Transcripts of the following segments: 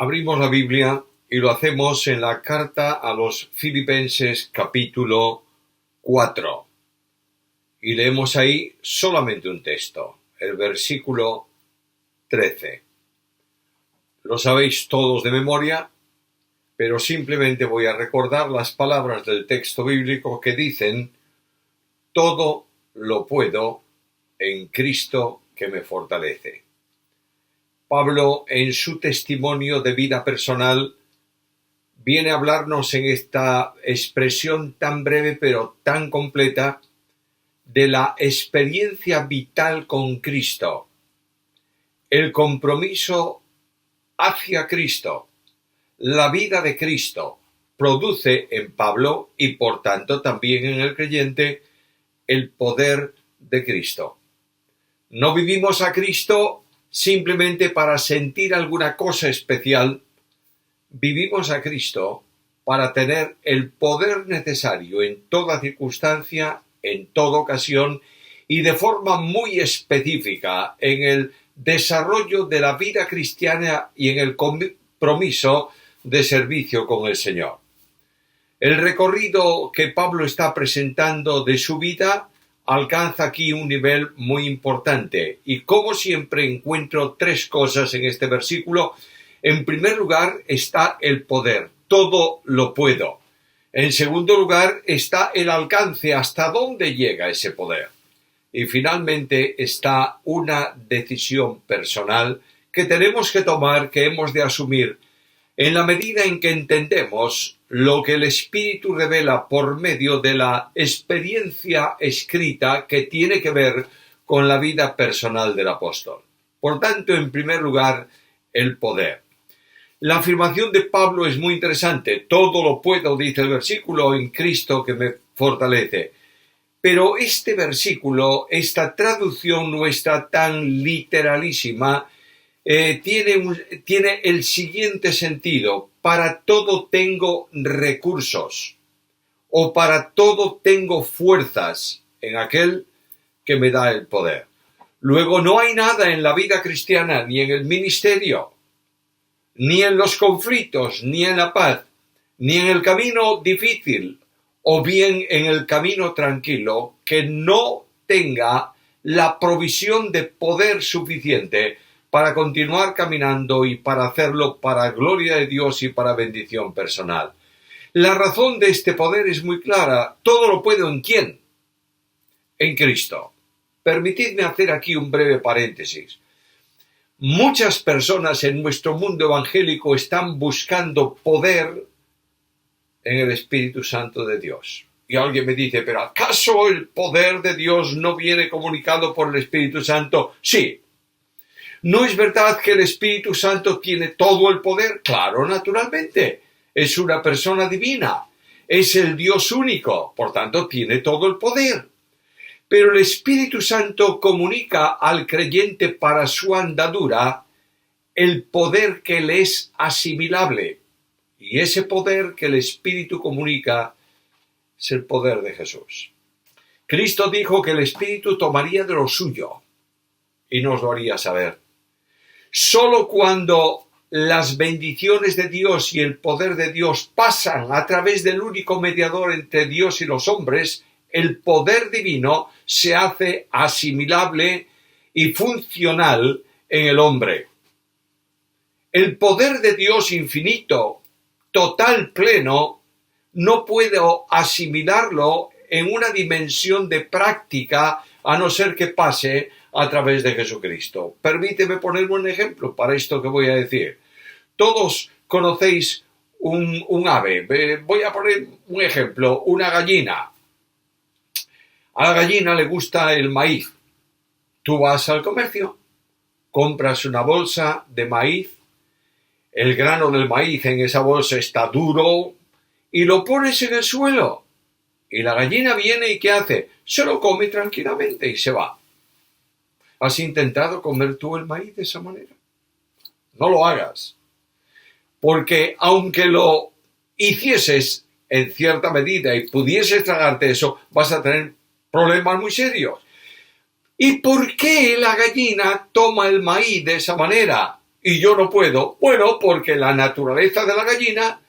Abrimos la Biblia y lo hacemos en la carta a los Filipenses capítulo 4. Y leemos ahí solamente un texto, el versículo 13. Lo sabéis todos de memoria, pero simplemente voy a recordar las palabras del texto bíblico que dicen: todo lo puedo en Cristo que me fortalece. Pablo, en su testimonio de vida personal, viene a hablarnos en esta expresión tan breve pero tan completa de la experiencia vital con Cristo, el compromiso hacia Cristo, la vida de Cristo produce en Pablo y por tanto también en el creyente el poder de Cristo. No vivimos a Cristo simplemente para sentir alguna cosa especial, vivimos a Cristo para tener el poder necesario en toda circunstancia, en toda ocasión y de forma muy específica en el desarrollo de la vida cristiana y en el compromiso de servicio con el Señor. El recorrido que Pablo está presentando de su vida alcanza aquí un nivel muy importante y, como siempre, encuentro tres cosas en este versículo. En primer lugar está el poder, todo lo puedo. En segundo lugar está el alcance, hasta dónde llega ese poder. Y finalmente está una decisión personal que tenemos que tomar, que hemos de asumir, en la medida en que entendemos lo que el Espíritu revela por medio de la experiencia escrita que tiene que ver con la vida personal del apóstol. Por tanto, en primer lugar, el poder. La afirmación de Pablo es muy interesante. Todo lo puedo, dice el versículo, en Cristo que me fortalece. Pero este versículo, esta traducción nuestra tan literalísima, tiene el siguiente sentido: para todo tengo recursos, o para todo tengo fuerzas en aquel que me da el poder. Luego, no hay nada en la vida cristiana, ni en el ministerio, ni en los conflictos, ni en la paz, ni en el camino difícil, o bien en el camino tranquilo, que no tenga la provisión de poder suficiente para continuar caminando y para hacerlo para gloria de Dios y para bendición personal. La razón de este poder es muy clara. Todo lo puedo ¿en quién? En Cristo. Permitidme hacer aquí un breve paréntesis. Muchas personas en nuestro mundo evangélico están buscando poder en el Espíritu Santo de Dios. Y alguien me dice: ¿pero acaso el poder de Dios no viene comunicado por el Espíritu Santo? Sí. ¿No es verdad que el Espíritu Santo tiene todo el poder? Claro, naturalmente. Es una persona divina. Es el Dios único. Por tanto, tiene todo el poder. Pero el Espíritu Santo comunica al creyente para su andadura el poder que le es asimilable. Y ese poder que el Espíritu comunica es el poder de Jesús. Cristo dijo que el Espíritu tomaría de lo suyo y nos lo haría saber. Solo cuando las bendiciones de Dios y el poder de Dios pasan a través del único mediador entre Dios y los hombres, el poder divino se hace asimilable y funcional en el hombre. El poder de Dios infinito, total, pleno, no puedo asimilarlo en una dimensión de práctica a no ser que pase a través de Jesucristo. Permíteme poner un ejemplo para esto que voy a decir. Todos conocéis un ave. Voy a poner un ejemplo, una gallina. A la gallina le gusta el maíz. Tú vas al comercio, compras una bolsa de maíz, el grano del maíz en esa bolsa está duro y lo pones en el suelo. Y la gallina viene y ¿qué hace? Se lo come tranquilamente y se va. ¿Has intentado comer tú el maíz de esa manera? No lo hagas. Porque aunque lo hicieses en cierta medida y pudieses tragarte eso, vas a tener problemas muy serios. ¿Y por qué la gallina toma el maíz de esa manera? y yo no puedo? Bueno, porque la naturaleza de la gallina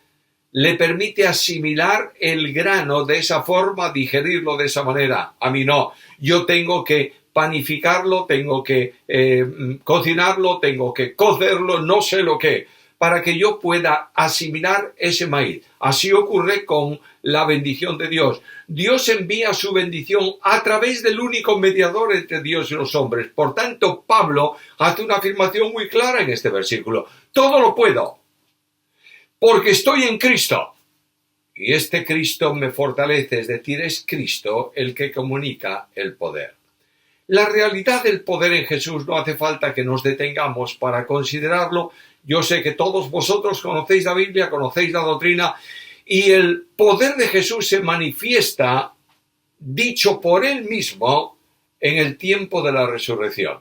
le permite asimilar el grano de esa forma, digerirlo de esa manera. A mí no. Yo tengo que panificarlo, tengo que cocinarlo, tengo que cocerlo, no sé lo que, para que yo pueda asimilar ese maíz. Así ocurre con la bendición de Dios. Dios envía su bendición a través del único mediador entre Dios y los hombres. Por tanto, Pablo hace una afirmación muy clara en este versículo. Todo lo puedo, porque estoy en Cristo. Y este Cristo me fortalece, es decir, es Cristo el que comunica el poder. La realidad del poder en Jesús no hace falta que nos detengamos para considerarlo. Yo sé que todos vosotros conocéis la Biblia, conocéis la doctrina, y el poder de Jesús se manifiesta, dicho por él mismo, en el tiempo de la resurrección.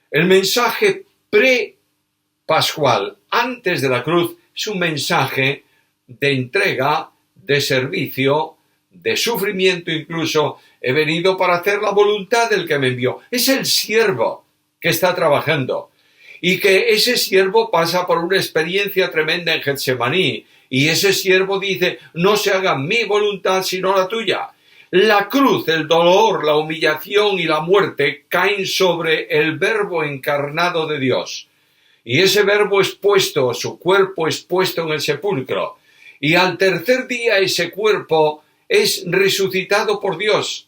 El mensaje pre-pascual, antes de la cruz, es un mensaje de entrega, de servicio, de sufrimiento incluso. He venido para hacer la voluntad del que me envió. Es el siervo que está trabajando y que ese siervo pasa por una experiencia tremenda en Getsemaní y ese siervo dice, no se haga mi voluntad sino la tuya. La cruz, el dolor, la humillación y la muerte caen sobre el Verbo encarnado de Dios. Y ese Verbo es puesto, su cuerpo es puesto en el sepulcro. Y al tercer día ese cuerpo es resucitado por Dios.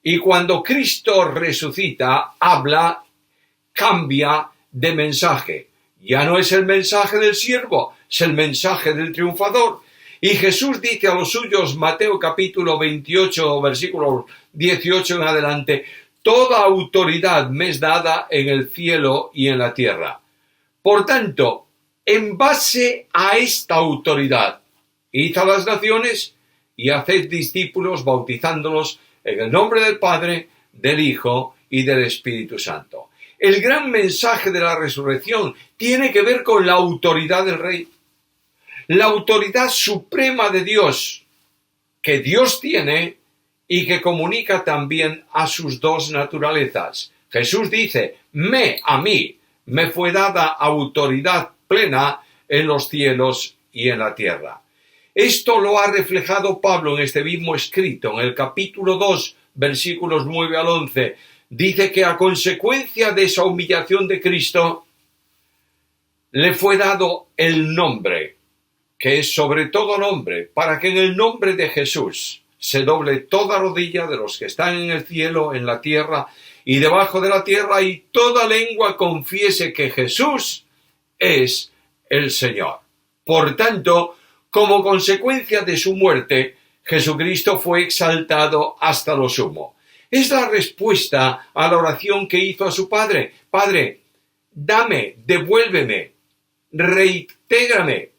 Y cuando Cristo resucita, habla, cambia de mensaje. Ya no es el mensaje del siervo, es el mensaje del triunfador. Y Jesús dice a los suyos, Mateo capítulo 28, versículo 18 en adelante, toda autoridad me es dada en el cielo y en la tierra. Por tanto, en base a esta autoridad, id a las naciones y haced discípulos bautizándolos en el nombre del Padre, del Hijo y del Espíritu Santo. El gran mensaje de la resurrección tiene que ver con la autoridad del Rey, la autoridad suprema de Dios, que Dios tiene y que comunica también a sus dos naturalezas. Jesús dice, a mí, me fue dada autoridad plena en los cielos y en la tierra. Esto lo ha reflejado Pablo en este mismo escrito, en el capítulo 2, versículos 9 al 11. Dice que a consecuencia de esa humillación de Cristo, le fue dado el nombre, que es sobre todo nombre, para que en el nombre de Jesús se doble toda rodilla de los que están en el cielo, en la tierra y debajo de la tierra, y toda lengua confiese que Jesús es el Señor. Por tanto, como consecuencia de su muerte, Jesucristo fue exaltado hasta lo sumo. Es la respuesta a la oración que hizo a su Padre. Padre, dame, devuélveme, reintégrame,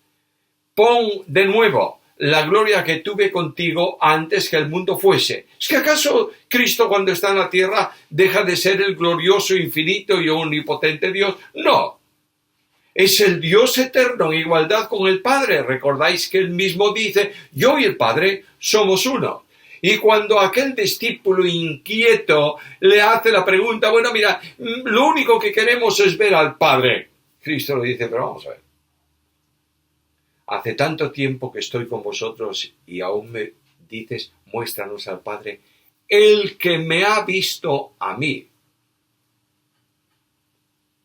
pon de nuevo la gloria que tuve contigo antes que el mundo fuese. ¿Es que acaso Cristo cuando está en la tierra deja de ser el glorioso, infinito y omnipotente Dios? No. Es el Dios eterno en igualdad con el Padre. Recordáis que él mismo dice, yo y el Padre somos uno. Y cuando aquel discípulo inquieto le hace la pregunta, bueno, mira, lo único que queremos es ver al Padre. Cristo le dice, pero vamos a ver. Hace tanto tiempo que estoy con vosotros y aún me dices, muéstranos al Padre. El que me ha visto a mí,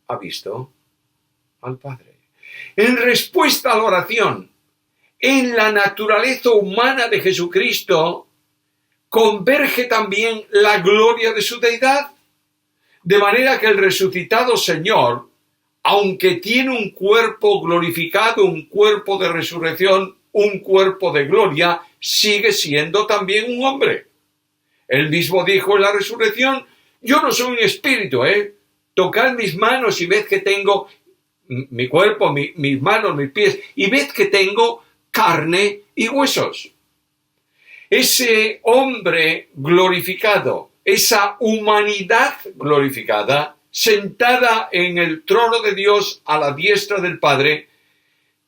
ha visto al Padre. En respuesta a la oración, en la naturaleza humana de Jesucristo, converge también la gloria de su deidad, de manera que el resucitado Señor, aunque tiene un cuerpo glorificado, un cuerpo de resurrección, un cuerpo de gloria, sigue siendo también un hombre. Él mismo dijo en la resurrección, yo no soy un espíritu, tocad mis manos y ved que tengo mi cuerpo, mis manos, mis pies, y ved que tengo carne y huesos. Ese hombre glorificado, esa humanidad glorificada, sentada en el trono de Dios a la diestra del Padre,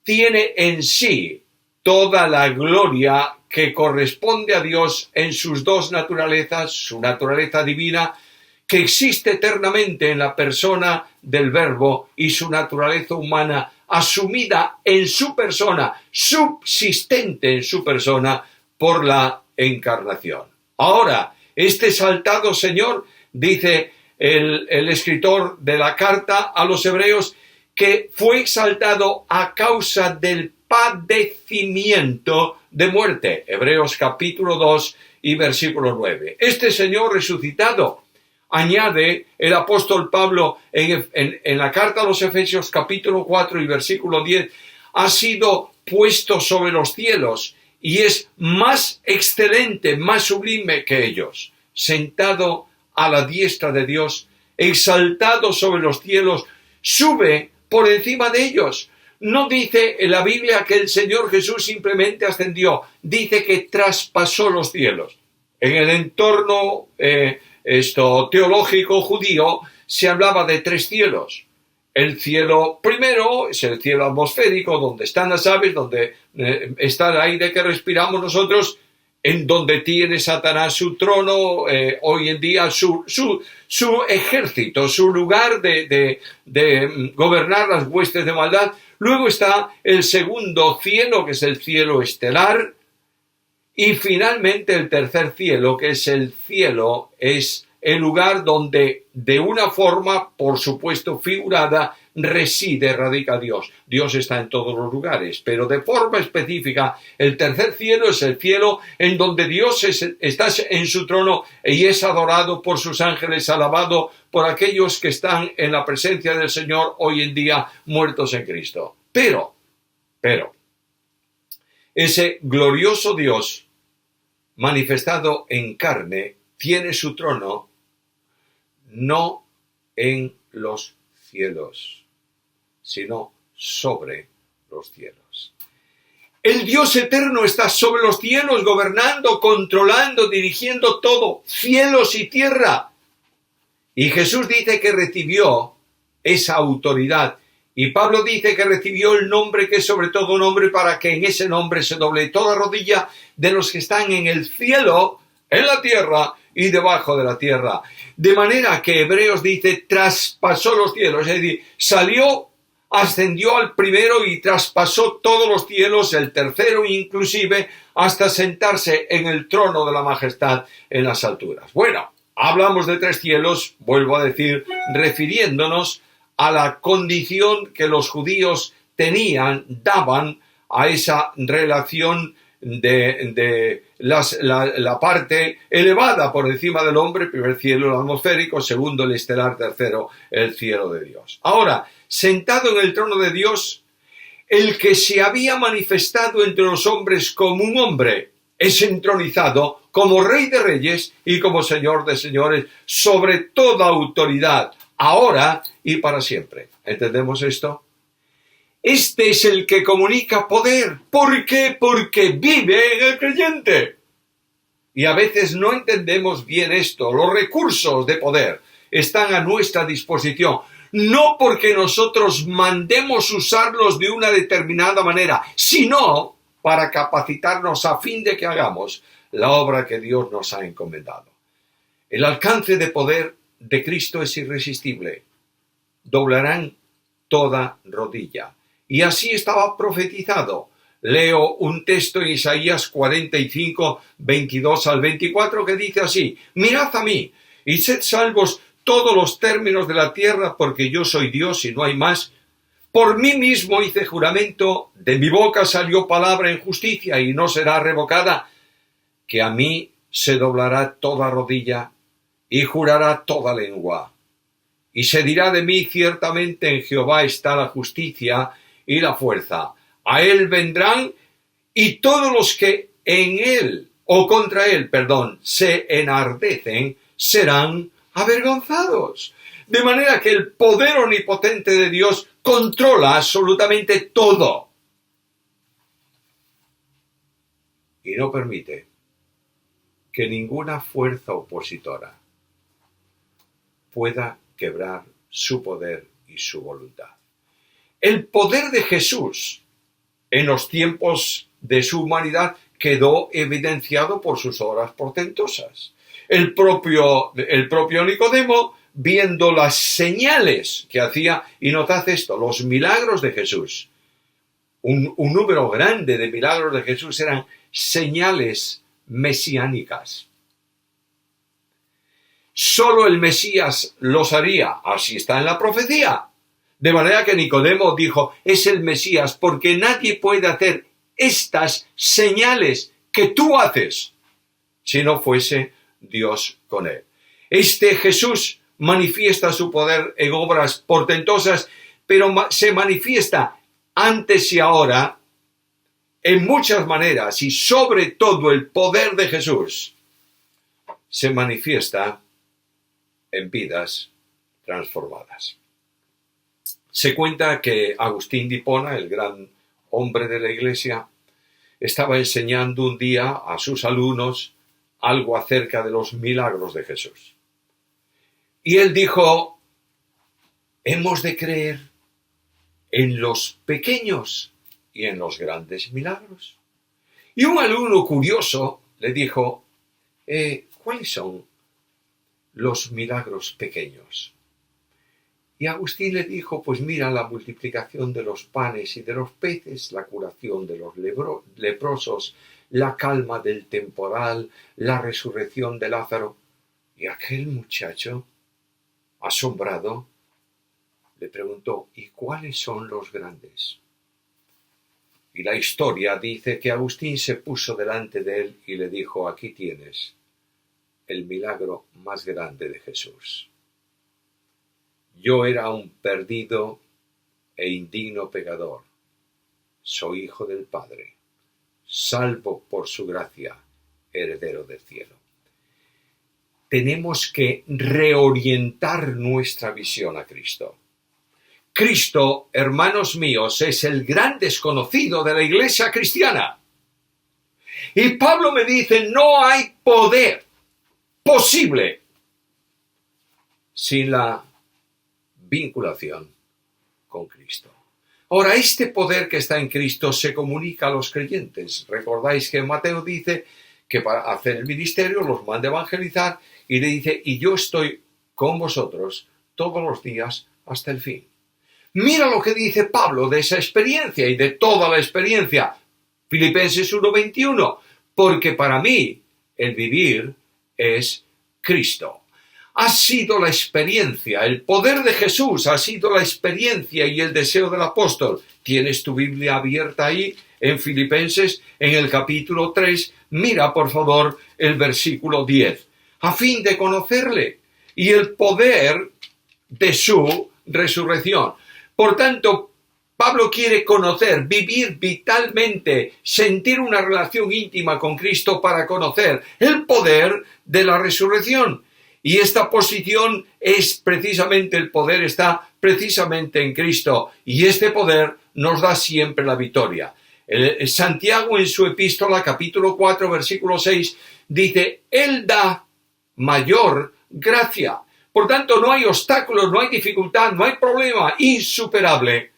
tiene en sí toda la gloria que corresponde a Dios en sus dos naturalezas, su naturaleza divina, que existe eternamente en la persona del Verbo y su naturaleza humana asumida en su persona, subsistente en su persona por la encarnación. Ahora, este exaltado Señor, dice el escritor de la carta a los hebreos, que fue exaltado a causa del padecimiento de muerte. Hebreos capítulo 2 y versículo 9. Este Señor resucitado, añade el apóstol Pablo en la carta a los Efesios capítulo 4 y versículo 10, ha sido puesto sobre los cielos y es más excelente, más sublime que ellos, sentado a la diestra de Dios, exaltado sobre los cielos, sube por encima de ellos. No dice en la Biblia que el Señor Jesús simplemente ascendió, dice que traspasó los cielos. En el entorno teológico judío se hablaba de 3 cielos. El cielo primero es el cielo atmosférico, donde están las aves, donde está el aire que respiramos nosotros, en donde tiene Satanás su trono, hoy en día su ejército, su lugar de gobernar las huestes de maldad. Luego está el segundo cielo, que es el cielo estelar, y finalmente el tercer cielo, que es el cielo, es el lugar donde de una forma, por supuesto figurada, radica Dios. Dios está en todos los lugares, pero de forma específica, el tercer cielo es el cielo en donde Dios está en su trono y es adorado por sus ángeles, alabado por aquellos que están en la presencia del Señor hoy en día muertos en Cristo. Pero, ese glorioso Dios manifestado en carne tiene su trono no en los cielos, sino sobre los cielos. El Dios eterno está sobre los cielos, gobernando, controlando, dirigiendo todo, cielos y tierra. Y Jesús dice que recibió esa autoridad. Y Pablo dice que recibió el nombre que es sobre todo nombre, para que en ese nombre se doble toda rodilla de los que están en el cielo, en la tierra y debajo de la tierra. De manera que Hebreos dice, traspasó los cielos, es decir, salió, ascendió al primero y traspasó todos los cielos, el tercero inclusive, hasta sentarse en el trono de la majestad en las alturas. Bueno, hablamos de 3 cielos, vuelvo a decir, refiriéndonos a la condición que los judíos daban a esa relación de la parte elevada por encima del hombre, primer cielo el atmosférico, segundo el estelar, tercero el cielo de Dios. Ahora, sentado en el trono de Dios, el que se había manifestado entre los hombres como un hombre, es entronizado como Rey de Reyes y como Señor de Señores sobre toda autoridad, ahora y para siempre. ¿Entendemos esto? Este es el que comunica poder. ¿Por qué? Porque vive en el creyente. Y a veces no entendemos bien esto. Los recursos de poder están a nuestra disposición. No porque nosotros mandemos usarlos de una determinada manera, sino para capacitarnos a fin de que hagamos la obra que Dios nos ha encomendado. El alcance de poder de Cristo es irresistible. Doblarán toda rodilla. Y así estaba profetizado. Leo un texto en Isaías 45, 22 al 24 que dice así: mirad a mí y sed salvos todos los términos de la tierra, porque yo soy Dios y no hay más. Por mí mismo hice juramento, de mi boca salió palabra en justicia y no será revocada, que a mí se doblará toda rodilla y jurará toda lengua. Y se dirá de mí, ciertamente en Jehová está la justicia y la fuerza. A él vendrán, y todos los que en él, o contra él, se enardecen, serán avergonzados. De manera que el poder omnipotente de Dios controla absolutamente todo. Y no permite que ninguna fuerza opositora pueda quebrar su poder y su voluntad. El poder de Jesús en los tiempos de su humanidad quedó evidenciado por sus obras portentosas. El propio Nicodemo, viendo las señales que hacía, y notad esto, los milagros de Jesús. Un número grande de milagros de Jesús eran señales mesiánicas. Solo el Mesías los haría, así está en la profecía. De manera que Nicodemo dijo, es el Mesías, porque nadie puede hacer estas señales que tú haces si no fuese Dios con él. Este Jesús manifiesta su poder en obras portentosas, pero se manifiesta antes y ahora en muchas maneras, y sobre todo el poder de Jesús se manifiesta en vidas transformadas. Se cuenta que Agustín de Hipona, el gran hombre de la Iglesia, estaba enseñando un día a sus alumnos algo acerca de los milagros de Jesús. Y él dijo, hemos de creer en los pequeños y en los grandes milagros. Y un alumno curioso le dijo, ¿cuáles son los milagros pequeños? Y Agustín le dijo, pues mira, la multiplicación de los panes y de los peces, la curación de los leprosos, la calma del temporal, la resurrección de Lázaro. Y aquel muchacho, asombrado, le preguntó, ¿y cuáles son los grandes? Y la historia dice que Agustín se puso delante de él y le dijo, aquí tienes el milagro más grande de Jesús. Yo era un perdido e indigno pecador. Soy hijo del Padre, salvo por su gracia, heredero del cielo. Tenemos que reorientar nuestra visión a Cristo. Cristo, hermanos míos, es el gran desconocido de la Iglesia cristiana. Y Pablo me dice, no hay poder posible sin la vinculación con Cristo. Ahora, este poder que está en Cristo se comunica a los creyentes. Recordáis que Mateo dice que para hacer el ministerio los manda a evangelizar y le dice, y yo estoy con vosotros todos los días hasta el fin. Mira lo que dice Pablo de esa experiencia y de toda la experiencia. Filipenses 1:21, porque para mí el vivir es Cristo. Ha sido la experiencia, el poder de Jesús ha sido la experiencia y el deseo del apóstol. ¿Tienes tu Biblia abierta ahí en Filipenses, en el capítulo 3? Mira, por favor, el versículo 10. A fin de conocerle y el poder de su resurrección. Por tanto, Pablo quiere conocer, vivir vitalmente, sentir una relación íntima con Cristo para conocer el poder de la resurrección. Y esta posición es precisamente, el poder está precisamente en Cristo. Y este poder nos da siempre la victoria. Santiago en su epístola, capítulo 4, versículo 6, dice, Él da mayor gracia. Por tanto, no hay obstáculos, no hay dificultad, no hay problema insuperable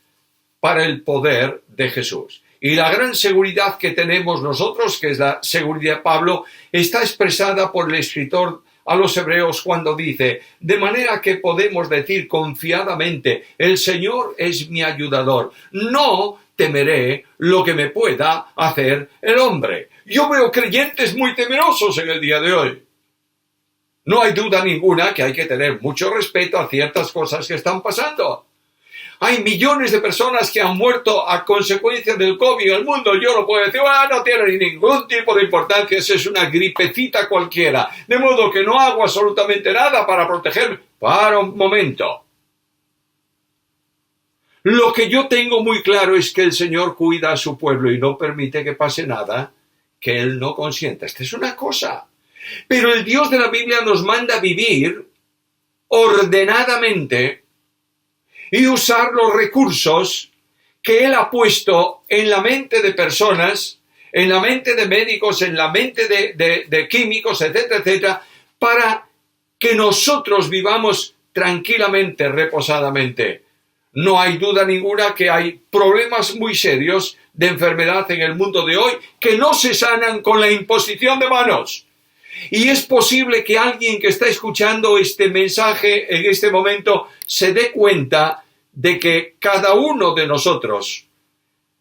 para el poder de Jesús. Y la gran seguridad que tenemos nosotros, que es la seguridad de Pablo, está expresada por el escritor a los hebreos cuando dice, de manera que podemos decir confiadamente, el Señor es mi ayudador, no temeré lo que me pueda hacer el hombre. Yo veo creyentes muy temerosos en el día de hoy. No hay duda ninguna que hay que tener mucho respeto a ciertas cosas que están pasando. Hay millones de personas que han muerto a consecuencia del COVID en el mundo. Yo no puedo decir, no tiene ningún tipo de importancia, eso es una gripecita cualquiera. De modo que no hago absolutamente nada para protegerme. Para un momento. Lo que yo tengo muy claro es que el Señor cuida a su pueblo y no permite que pase nada que Él no consienta. Esta es una cosa. Pero el Dios de la Biblia nos manda vivir ordenadamente y usar los recursos que Él ha puesto en la mente de personas, en la mente de médicos, en la mente de químicos, etcétera, etcétera, para que nosotros vivamos tranquilamente, reposadamente. No hay duda ninguna que hay problemas muy serios de enfermedad en el mundo de hoy que no se sanan con la imposición de manos. Y es posible que alguien que está escuchando este mensaje en este momento se dé cuenta de que cada uno de nosotros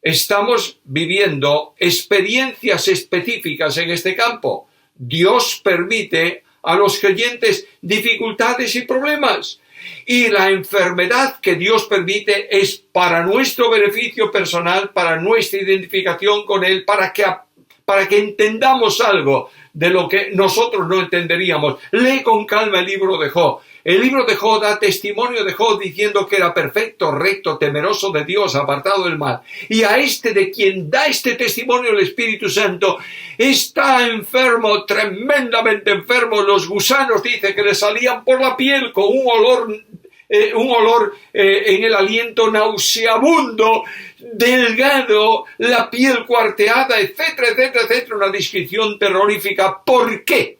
estamos viviendo experiencias específicas en este campo. Dios permite a los creyentes dificultades y problemas. Y la enfermedad que Dios permite es para nuestro beneficio personal, para nuestra identificación con Él, para que entendamos algo de lo que nosotros no entenderíamos. Lee con calma el libro de Job. El libro de Job da testimonio de Job diciendo que era perfecto, recto, temeroso de Dios, apartado del mal. Y a este de quien da este testimonio el Espíritu Santo, está enfermo, tremendamente enfermo. Los gusanos, dice, que le salían por la piel con un olor en el aliento nauseabundo, delgado, la piel cuarteada, etcétera, etcétera, etcétera. Una descripción terrorífica. ¿Por qué?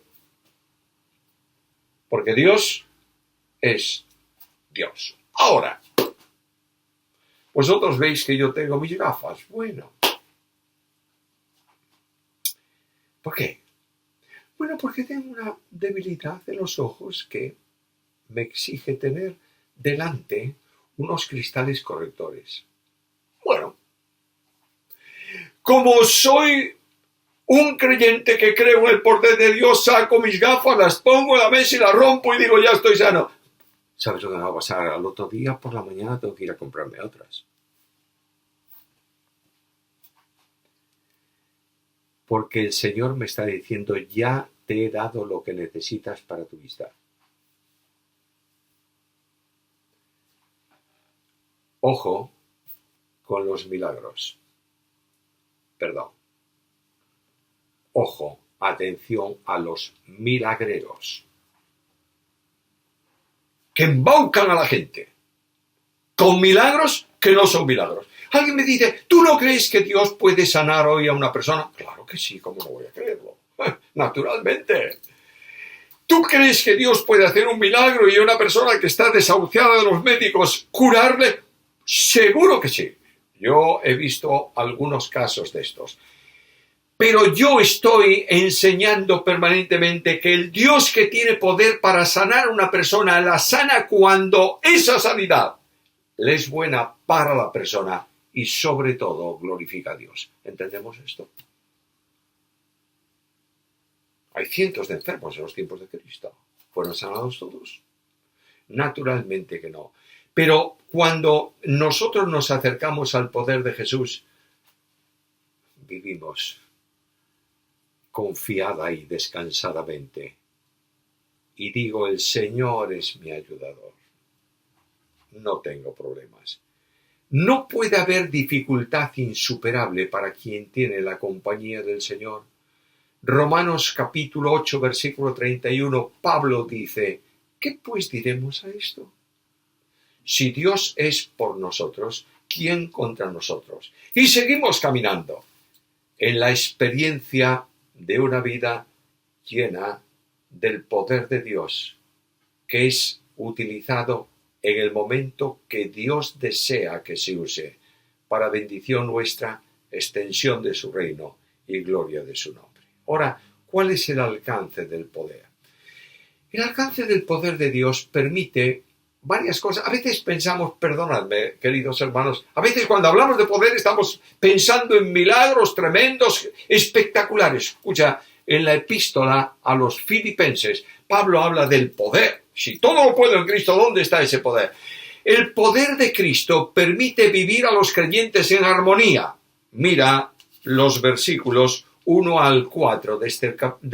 Porque Dios es Dios. Ahora, vosotros veis que yo tengo mis gafas. Bueno, ¿por qué? Bueno, porque tengo una debilidad de los ojos que me exige tener delante unos cristales correctores. Bueno, como soy un creyente que creo en el poder de Dios, saco mis gafas, las pongo en la mesa y las rompo y digo, ya estoy sano. ¿Sabes lo que me va a pasar? Al otro día por la mañana tengo que ir a comprarme otras. Porque el Señor me está diciendo, ya te he dado lo que necesitas para tu vista. Ojo con los milagros. Perdón. Ojo, atención a los milagreros que embaucan a la gente con milagros que no son milagros. Alguien me dice, ¿tú no crees que Dios puede sanar hoy a una persona? Claro que sí, ¿cómo no voy a creerlo? Naturalmente. ¿Tú crees que Dios puede hacer un milagro y a una persona que está desahuciada de los médicos curarle? Seguro que sí. Yo he visto algunos casos de estos. Pero yo estoy enseñando permanentemente que el Dios que tiene poder para sanar a una persona, la sana cuando esa sanidad le es buena para la persona y sobre todo glorifica a Dios. ¿Entendemos esto? Hay cientos de enfermos en los tiempos de Cristo. ¿Fueron sanados todos? Naturalmente que no. Pero cuando nosotros nos acercamos al poder de Jesús, vivimos confiada y descansadamente. Y digo, el Señor es mi ayudador. No tengo problemas. No puede haber dificultad insuperable para quien tiene la compañía del Señor. Romanos capítulo 8, versículo 31, Pablo dice, ¿qué pues diremos a esto? Si Dios es por nosotros, ¿quién contra nosotros? Y seguimos caminando en la experiencia de una vida llena del poder de Dios, que es utilizado en el momento que Dios desea que se use, para bendición nuestra, extensión de su reino y gloria de su nombre. Ahora, ¿cuál es el alcance del poder? El alcance del poder de Dios permite varias cosas. A veces pensamos, perdonadme, queridos hermanos, a veces cuando hablamos de poder estamos pensando en milagros tremendos, espectaculares. Escucha, en la epístola a los Filipenses, Pablo habla del poder. Si todo lo puedo en Cristo, ¿dónde está ese poder? El poder de Cristo permite vivir a los creyentes en armonía. Mira los versículos 1 al 4 de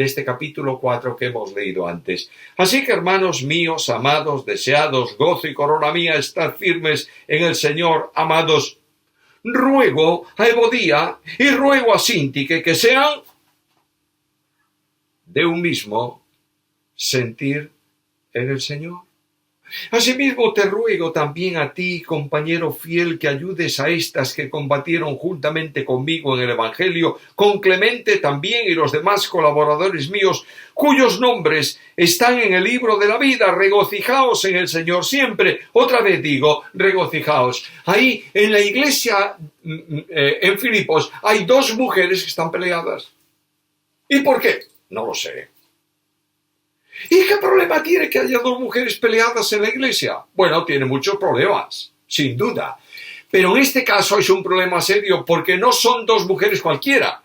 este capítulo 4 que hemos leído antes. Así que, hermanos míos, amados, deseados, gozo y corona mía, estad firmes en el Señor, amados. Ruego a Evodía y ruego a Síntique que sean de un mismo sentir en el Señor. Asimismo te ruego también a ti, compañero fiel, que ayudes a estas que combatieron juntamente conmigo en el Evangelio, con Clemente también y los demás colaboradores míos, cuyos nombres están en el libro de la vida. Regocijaos en el Señor siempre. Otra vez digo, regocijaos. Ahí en la iglesia en Filipos hay dos mujeres que están peleadas. ¿Y por qué? No lo sé. ¿Y qué problema tiene que haya dos mujeres peleadas en la iglesia? Bueno, tiene muchos problemas, sin duda. Pero en este caso es un problema serio porque no son dos mujeres cualquiera.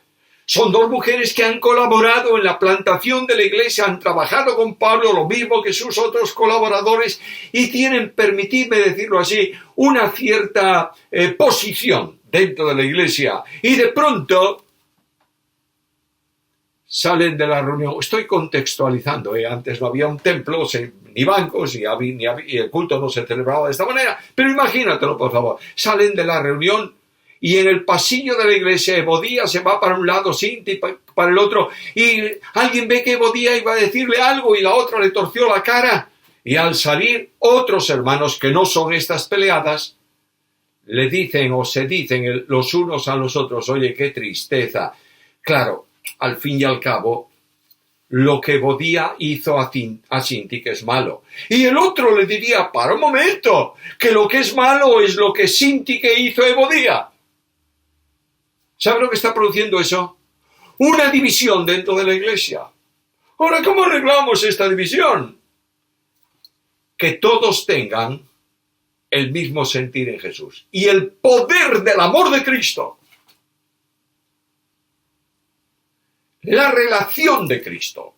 Son dos mujeres que han colaborado en la plantación de la iglesia, han trabajado con Pablo lo mismo que sus otros colaboradores y tienen, permitidme decirlo así, una cierta posición dentro de la iglesia. Y de pronto salen de la reunión. Estoy contextualizando, antes no había un templo, ni bancos, y el culto no se celebraba de esta manera. Pero imagínatelo, por favor. Salen de la reunión y en el pasillo de la iglesia Evodía se va para un lado, Sinti para el otro, y alguien ve que Evodía iba a decirle algo y la otra le torció la cara. Y al salir, otros hermanos que no son estas peleadas, le dicen o se dicen los unos a los otros, oye, qué tristeza. Claro, al fin y al cabo, lo que Evodía hizo a Sinti, que es malo. Y el otro le diría, para un momento, que lo que es malo es lo que Sinti que hizo Evodía. ¿Sabe lo que está produciendo eso? Una división dentro de la iglesia. Ahora, ¿cómo arreglamos esta división? Que todos tengan el mismo sentir en Jesús y el poder del amor de Cristo. La relación de Cristo,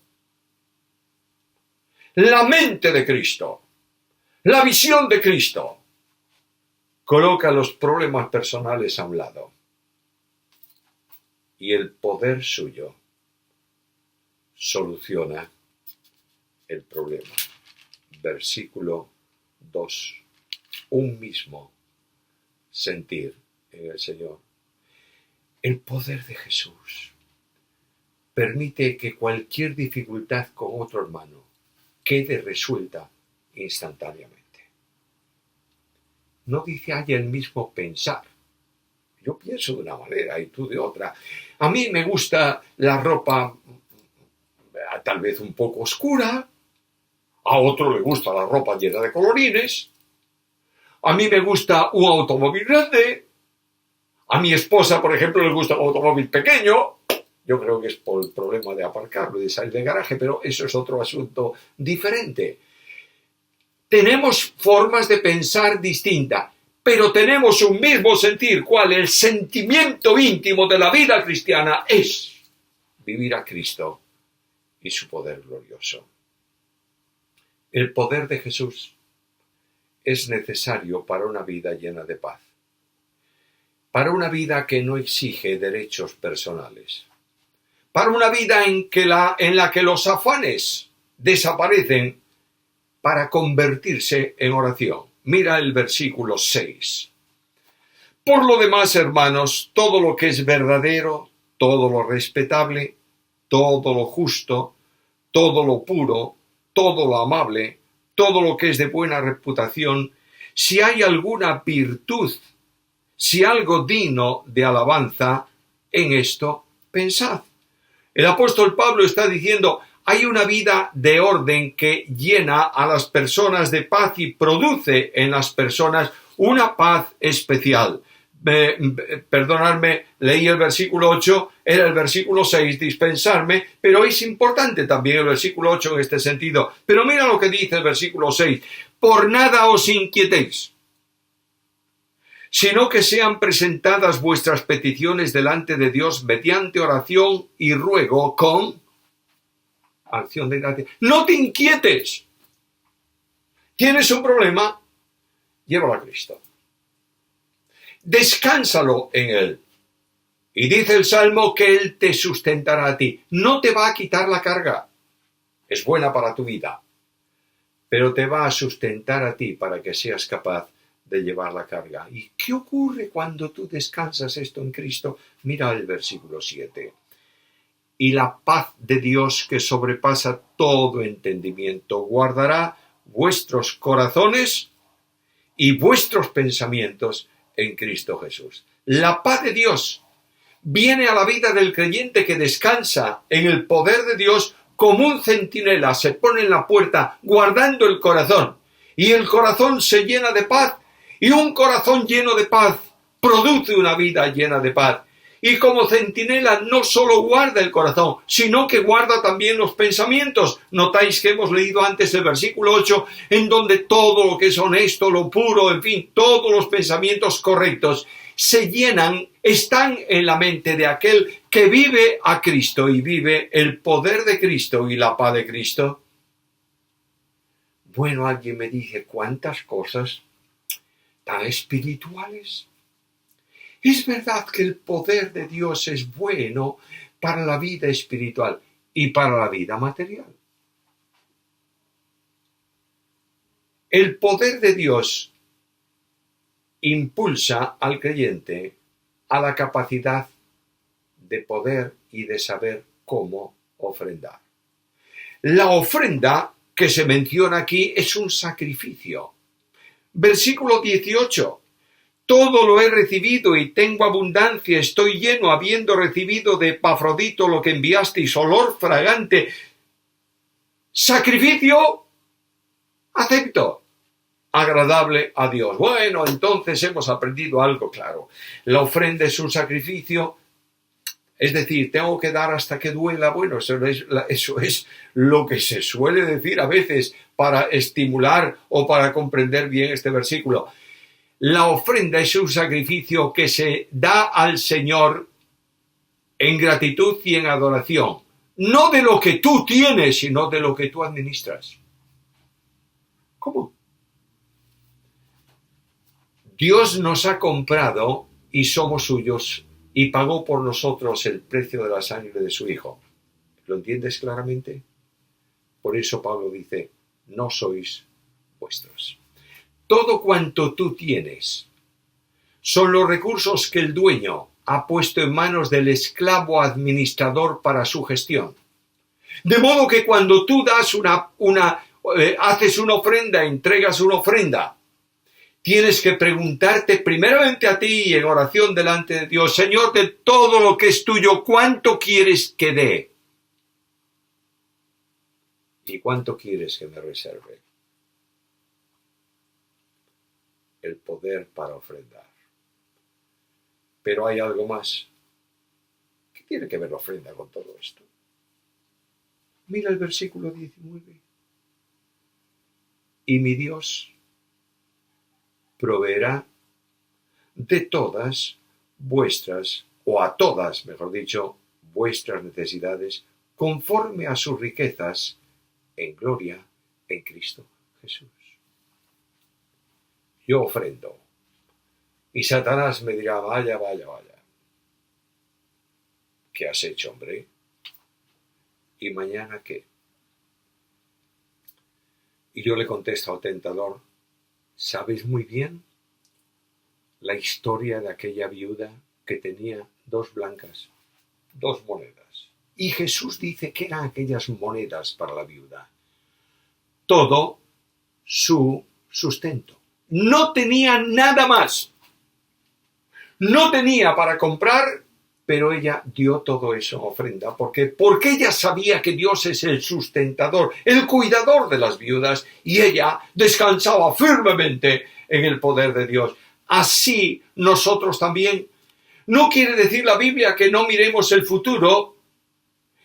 la mente de Cristo, la visión de Cristo, coloca los problemas personales a un lado y el poder suyo soluciona el problema. Versículo 2. Un mismo sentir en el Señor. El poder de Jesús permite que cualquier dificultad con otro hermano quede resuelta instantáneamente. No dice haya el mismo pensar. Yo pienso de una manera y tú de otra. A mí me gusta la ropa tal vez un poco oscura. A otro le gusta la ropa llena de colorines. A mí me gusta un automóvil grande. A mi esposa, por ejemplo, le gusta un automóvil pequeño. Yo creo que es por el problema de aparcarlo y de salir del garaje, pero eso es otro asunto diferente. Tenemos formas de pensar distintas, pero tenemos un mismo sentir, cual el sentimiento íntimo de la vida cristiana es vivir a Cristo y su poder glorioso. El poder de Jesús es necesario para una vida llena de paz, para una vida que no exige derechos personales, para una vida en la que los afanes desaparecen para convertirse en oración. Mira el versículo 6. Por lo demás, hermanos, todo lo que es verdadero, todo lo respetable, todo lo justo, todo lo puro, todo lo amable, todo lo que es de buena reputación, si hay alguna virtud, si algo digno de alabanza, en esto pensad. El apóstol Pablo está diciendo, hay una vida de orden que llena a las personas de paz y produce en las personas una paz especial. Perdonadme, leí el versículo 8, era el versículo 6, dispensarme, pero es importante también el versículo 8 en este sentido. Pero mira lo que dice el versículo 6, por nada os inquietéis, sino que sean presentadas vuestras peticiones delante de Dios mediante oración y ruego con acción de gracia. No te inquietes. ¿Tienes un problema? Llévalo a Cristo. Descánsalo en Él. Y dice el Salmo que Él te sustentará a ti. No te va a quitar la carga. Es buena para tu vida. Pero te va a sustentar a ti para que seas capaz de llevar la carga. ¿Y qué ocurre cuando tú descansas esto en Cristo? Mira el versículo 7. Y la paz de Dios que sobrepasa todo entendimiento guardará vuestros corazones y vuestros pensamientos en Cristo Jesús. La paz de Dios viene a la vida del creyente que descansa en el poder de Dios como un centinela, se pone en la puerta guardando el corazón y el corazón se llena de paz y un corazón lleno de paz produce una vida llena de paz. Y como centinela no solo guarda el corazón, sino que guarda también los pensamientos. Notáis que hemos leído antes el versículo 8, en donde todo lo que es honesto, lo puro, en fin, todos los pensamientos correctos se llenan, están en la mente de aquel que vive a Cristo y vive el poder de Cristo y la paz de Cristo. Bueno, alguien me dice, ¿cuántas cosas tan espirituales? Es verdad que el poder de Dios es bueno para la vida espiritual y para la vida material. El poder de Dios impulsa al creyente a la capacidad de poder y de saber cómo ofrendar. La ofrenda que se menciona aquí es un sacrificio. Versículo 18. Todo lo he recibido y tengo abundancia, estoy lleno, habiendo recibido de Epafrodito lo que enviasteis, olor fragante. Sacrificio, acepto, agradable a Dios. Bueno, entonces hemos aprendido algo claro. La ofrenda es un sacrificio, es decir, tengo que dar hasta que duela. Bueno, eso es lo que se suele decir a veces para estimular o para comprender bien este versículo. La ofrenda es un sacrificio que se da al Señor en gratitud y en adoración. No de lo que tú tienes, sino de lo que tú administras. ¿Cómo? Dios nos ha comprado y somos suyos y pagó por nosotros el precio de la sangre de su Hijo. ¿Lo entiendes claramente? Por eso Pablo dice, no sois vuestros. Todo cuanto tú tienes son los recursos que el dueño ha puesto en manos del esclavo administrador para su gestión. De modo que cuando tú das haces una ofrenda, entregas una ofrenda, tienes que preguntarte primeramente a ti y en oración delante de Dios, Señor, de todo lo que es tuyo, ¿cuánto quieres que dé? ¿Y cuánto quieres que me reserve? El poder para ofrendar. Pero hay algo más. ¿Qué tiene que ver la ofrenda con todo esto? Mira el versículo 19. Y mi Dios proveerá de todas vuestras, o a todas, mejor dicho, vuestras necesidades, conforme a sus riquezas en gloria en Cristo Jesús. Yo ofrendo. Y Satanás me dirá, vaya. ¿Qué has hecho, hombre? ¿Y mañana qué? Y yo le contesto al tentador, ¿sabes muy bien la historia de aquella viuda que tenía 2 blancas, 2 monedas? Y Jesús dice que eran aquellas monedas para la viuda. Todo su sustento. No tenía nada más. No tenía para comprar, pero ella dio todo eso en ofrenda. Porque ella sabía que Dios es el sustentador, el cuidador de las viudas, y ella descansaba firmemente en el poder de Dios. Así nosotros también. No quiere decir la Biblia que no miremos el futuro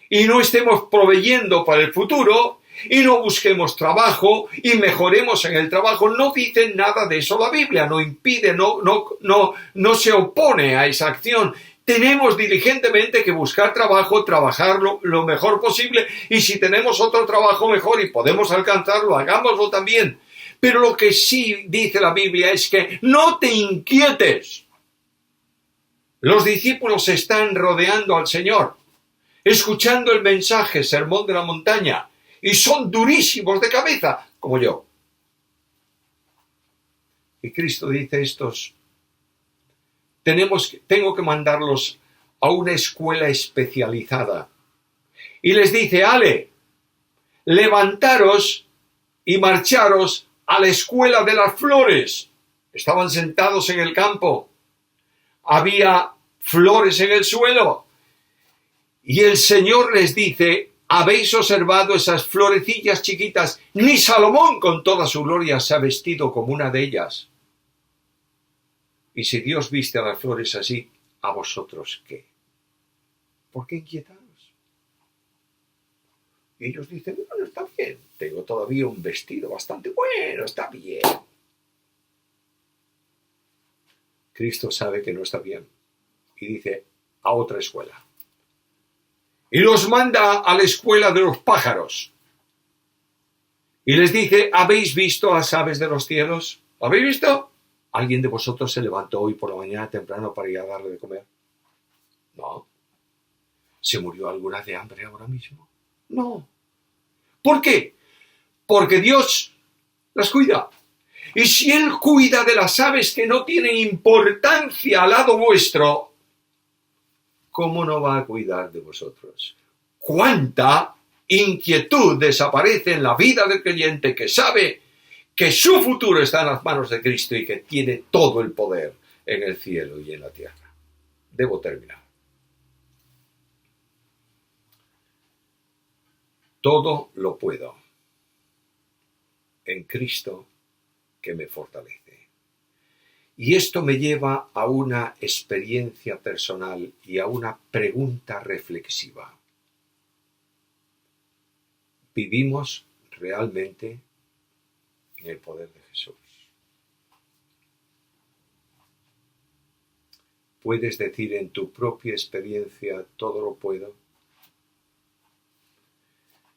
y no estemos proveyendo para el futuro, y no busquemos trabajo y mejoremos en el trabajo. No dice nada de eso la Biblia, no impide, no se opone a esa acción. Tenemos diligentemente que buscar trabajo, trabajarlo lo mejor posible, y si tenemos otro trabajo mejor y podemos alcanzarlo, hagámoslo también. Pero lo que sí dice la Biblia es que no te inquietes. Los discípulos están rodeando al Señor, escuchando el mensaje, sermón de la montaña, y son durísimos de cabeza, como yo. Y Cristo dice tengo que mandarlos a una escuela especializada. Y les dice, levantaros y marcharos a la escuela de las flores. Estaban sentados en el campo. Había flores en el suelo. Y el Señor les dice, ¿habéis observado esas florecillas chiquitas? Ni Salomón con toda su gloria se ha vestido como una de ellas. Y si Dios viste a las flores así, ¿a vosotros qué? ¿Por qué inquietaros? Y ellos dicen, bueno, está bien, tengo todavía un vestido bastante bueno, está bien. Cristo sabe que no está bien y dice, a otra escuela. Y los manda a la escuela de los pájaros. Y les dice, ¿habéis visto las aves de los cielos? ¿Lo habéis visto? ¿Alguien de vosotros se levantó hoy por la mañana temprano para ir a darle de comer? No. ¿Se murió alguna de hambre ahora mismo? No. ¿Por qué? Porque Dios las cuida. Y si Él cuida de las aves que no tienen importancia al lado vuestro, ¿cómo no va a cuidar de vosotros? ¿Cuánta inquietud desaparece en la vida del creyente que sabe que su futuro está en las manos de Cristo y que tiene todo el poder en el cielo y en la tierra? Debo terminar. Todo lo puedo en Cristo que me fortalece. Y esto me lleva a una experiencia personal y a una pregunta reflexiva. ¿Vivimos realmente en el poder de Jesús? ¿Puedes decir en tu propia experiencia todo lo puedo?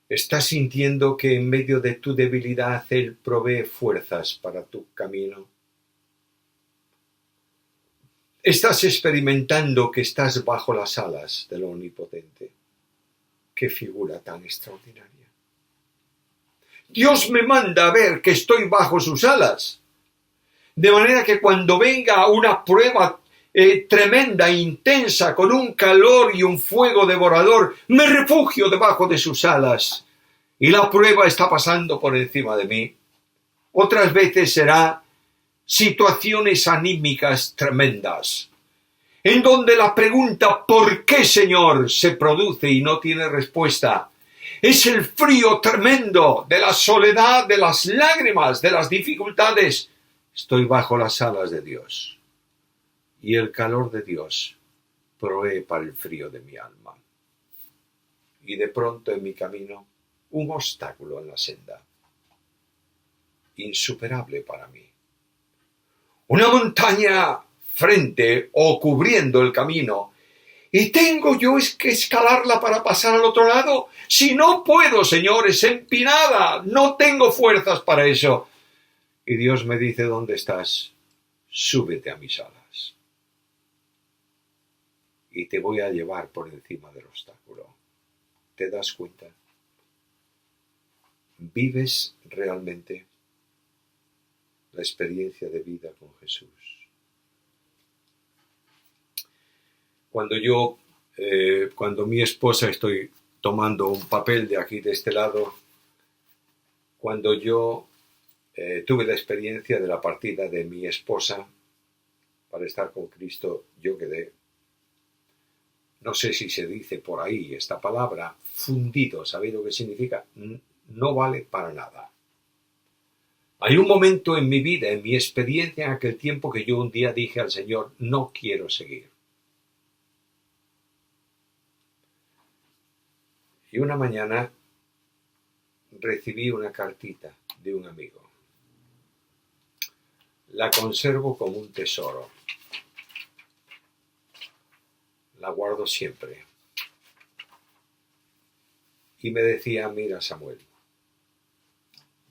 ¿Estás sintiendo que en medio de tu debilidad Él provee fuerzas para tu camino? ¿Estás experimentando que estás bajo las alas del Omnipotente? ¡Qué figura tan extraordinaria! Dios me manda a ver que estoy bajo sus alas. De manera que cuando venga una prueba tremenda, intensa, con un calor y un fuego devorador, me refugio debajo de sus alas. Y la prueba está pasando por encima de mí. Otras veces será situaciones anímicas tremendas, en donde la pregunta ¿por qué, Señor?, se produce y no tiene respuesta. Es el frío tremendo de la soledad, de las lágrimas, de las dificultades. Estoy bajo las alas de Dios. Y el calor de Dios provee para el frío de mi alma. Y de pronto en mi camino, un obstáculo en la senda, insuperable para mí. Una montaña frente o cubriendo el camino, y tengo yo que escalarla para pasar al otro lado. Si no puedo, Señor, es empinada, no tengo fuerzas para eso. Y Dios me dice, ¿dónde estás? Súbete a mis alas. Y te voy a llevar por encima del obstáculo. ¿Te das cuenta? ¿Vives realmente la experiencia de vida con Jesús? Cuando mi esposa, estoy tomando un papel de aquí, de este lado, cuando yo tuve la experiencia de la partida de mi esposa para estar con Cristo, yo quedé, no sé si se dice por ahí esta palabra, fundido. ¿Sabéis lo que significa? No vale para nada. Hay un momento en mi vida, en mi experiencia en aquel tiempo, que yo un día dije al Señor, no quiero seguir. Y una mañana recibí una cartita de un amigo. La conservo como un tesoro. La guardo siempre. Y me decía, mira, Samuel,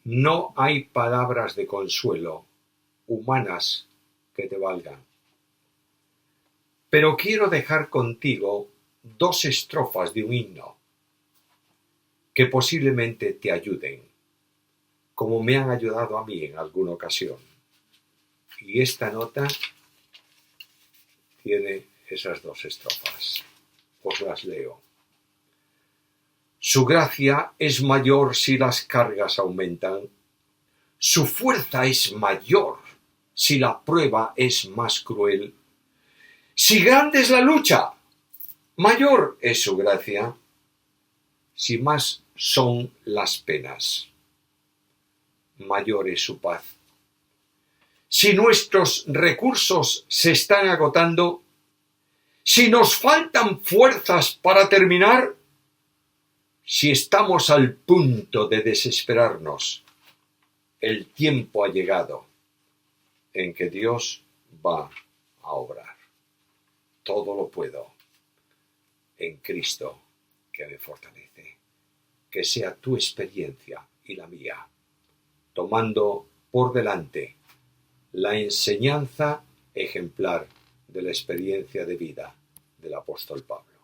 no hay palabras de consuelo humanas que te valgan. Pero quiero dejar contigo 2 estrofas de un himno que posiblemente te ayuden, como me han ayudado a mí en alguna ocasión. Y esta nota tiene esas 2 estrofas. Os las leo. Su gracia es mayor si las cargas aumentan. Su fuerza es mayor si la prueba es más cruel. Si grande es la lucha, mayor es su gracia. Si más son las penas, mayor es su paz. Si nuestros recursos se están agotando, si nos faltan fuerzas para terminar, si estamos al punto de desesperarnos, el tiempo ha llegado en que Dios va a obrar. Todo lo puedo en Cristo que me fortalece. Que sea tu experiencia y la mía, tomando por delante la enseñanza ejemplar de la experiencia de vida del apóstol Pablo.